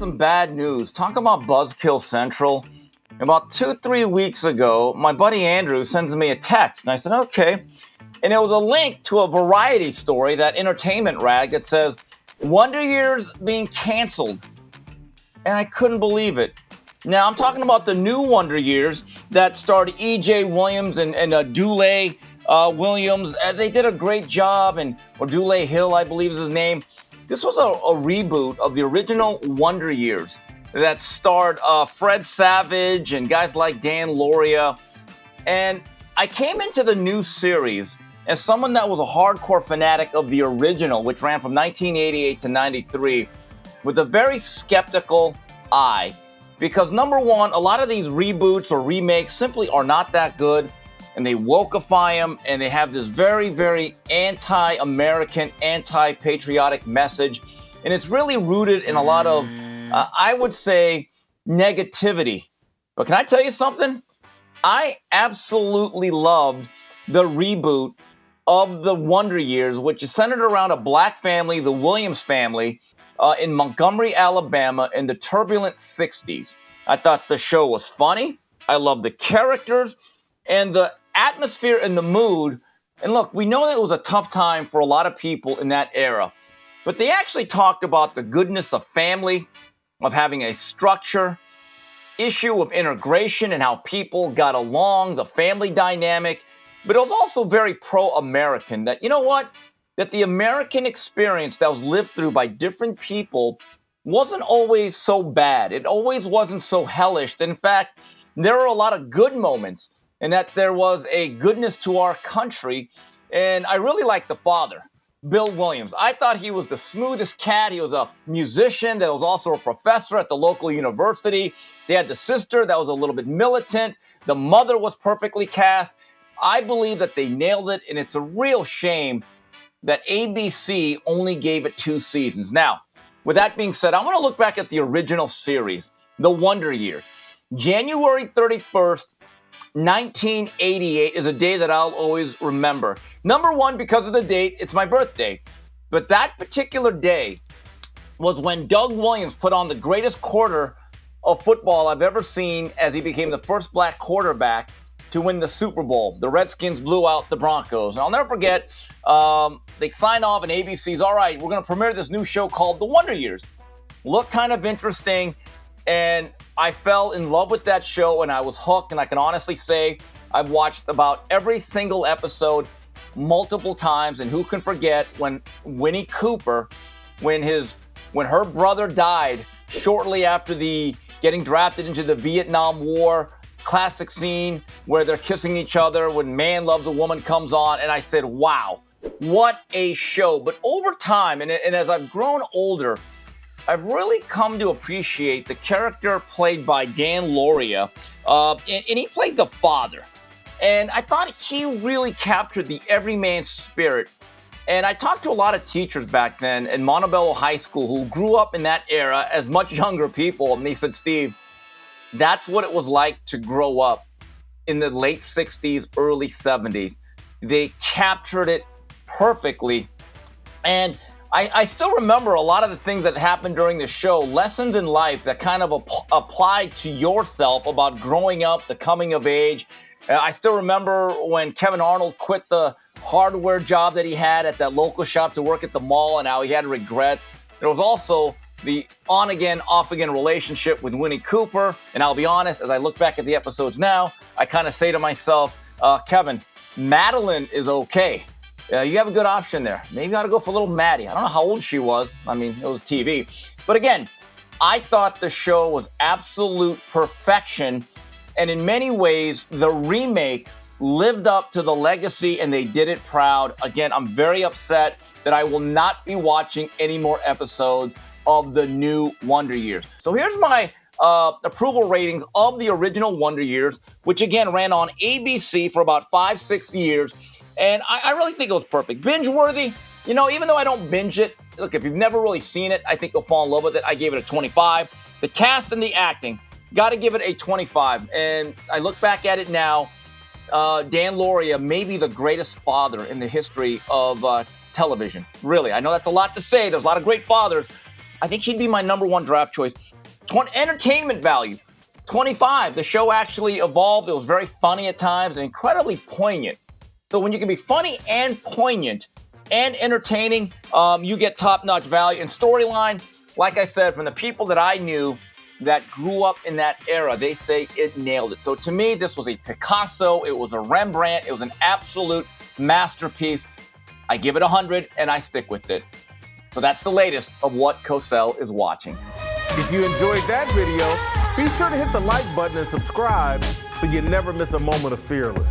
some bad news. Talk about Buzzkill Central. About 2-3 weeks ago, my buddy Andrew sends me a text, and I said, okay. And it was a link to a Variety story, that entertainment rag, that says, Wonder Years being canceled. And I couldn't believe it. Now, I'm talking about the new Wonder Years that starred E.J. Williams and Dule Williams. They did a great job, or Dule Hill, I believe is his name. This was a reboot of the original Wonder Years that starred Fred Savage and guys like Dan Lauria. And I came into the new series as someone that was a hardcore fanatic of the original, which ran from 1988 to 93, with a very skeptical eye. Because number one, a lot of these reboots or remakes simply are not that good, and they wokeify them, and they have this very, very anti-American, anti-patriotic message. And it's really rooted in a lot of, I would say, negativity. But can I tell you something? I absolutely loved the reboot of the Wonder Years, which is centered around a black family, the Williams family, in Montgomery, Alabama, in the turbulent 60s. I thought the show was funny. I loved the characters and the atmosphere and the mood. And look, we know that it was a tough time for a lot of people in that era, but they actually talked about the goodness of family, of having a structure, issue of integration and how people got along, the family dynamic. But it was also very pro-American, that, you know what, that the American experience that was lived through by different people wasn't always so bad. It always wasn't so hellish. In fact, there were a lot of good moments, and that there was a goodness to our country. And I really liked the father, Bill Williams. I thought he was the smoothest cat. He was a musician that was also a professor at the local university. They had the sister that was a little bit militant. The mother was perfectly cast. I believe that they nailed it, and it's a real shame that ABC only gave it 2 seasons. Now, with that being said, I want to look back at the original series, The Wonder Years. January 31st, 1988 is a day that I'll always remember. Number one, because of the date, it's my birthday. But that particular day was when Doug Williams put on the greatest quarter of football I've ever seen, as he became the first black quarterback to win the Super Bowl. The Redskins blew out the Broncos. And I'll never forget, they signed off, and ABC's, all right, we're going to premiere this new show called The Wonder Years. Looked kind of interesting, and I fell in love with that show, and I was hooked. And I can honestly say I've watched about every single episode multiple times. And who can forget when Winnie Cooper, when her brother died shortly after getting drafted into the Vietnam War. Classic scene where they're kissing each other when Man Loves a Woman comes on, and I said, wow, what a show. But over time, and as I've grown older, I've really come to appreciate the character played by Dan Lauria, and he played the father. And I thought he really captured the everyman spirit. And I talked to a lot of teachers back then in Montebello High School who grew up in that era as much younger people, and they said, Steve, that's what it was like to grow up in the late 60s, early 70s. They captured it perfectly. And I still remember a lot of the things that happened during the show, lessons in life that kind of applied to yourself about growing up, the coming of age. I still remember when Kevin Arnold quit the hardware job that he had at that local shop to work at the mall, and how he had regrets. There was also the on-again, off-again relationship with Winnie Cooper. And I'll be honest, as I look back at the episodes now, I kind of say to myself, Kevin, Madeline is okay. You have a good option there. Maybe you ought to go for little Maddie. I don't know how old she was. I mean, it was TV. But again, I thought the show was absolute perfection. And in many ways, the remake lived up to the legacy, and they did it proud. Again, I'm very upset that I will not be watching any more episodes of the new Wonder Years. So here's my approval ratings of the original Wonder Years, which again ran on ABC for about 5-6 years. And I really think it was perfect. Binge worthy, you know, even though I don't binge it, look, if you've never really seen it, I think you'll fall in love with it. I gave it a 25. The cast and the acting, got to give it a 25. And I look back at it now, Dan Lauria may be the greatest father in the history of television. Really, I know that's a lot to say. There's a lot of great fathers. I think he'd be my number one draft choice. Entertainment value, 25. The show actually evolved. It was very funny at times and incredibly poignant. So when you can be funny and poignant and entertaining, you get top-notch value. And storyline, like I said, from the people that I knew that grew up in that era, they say it nailed it. So to me, this was a Picasso. It was a Rembrandt. It was an absolute masterpiece. I give it 100, and I stick with it. So that's the latest of what Cosell is watching. If you enjoyed that video, be sure to hit the like button and subscribe so you never miss a moment of Fearless.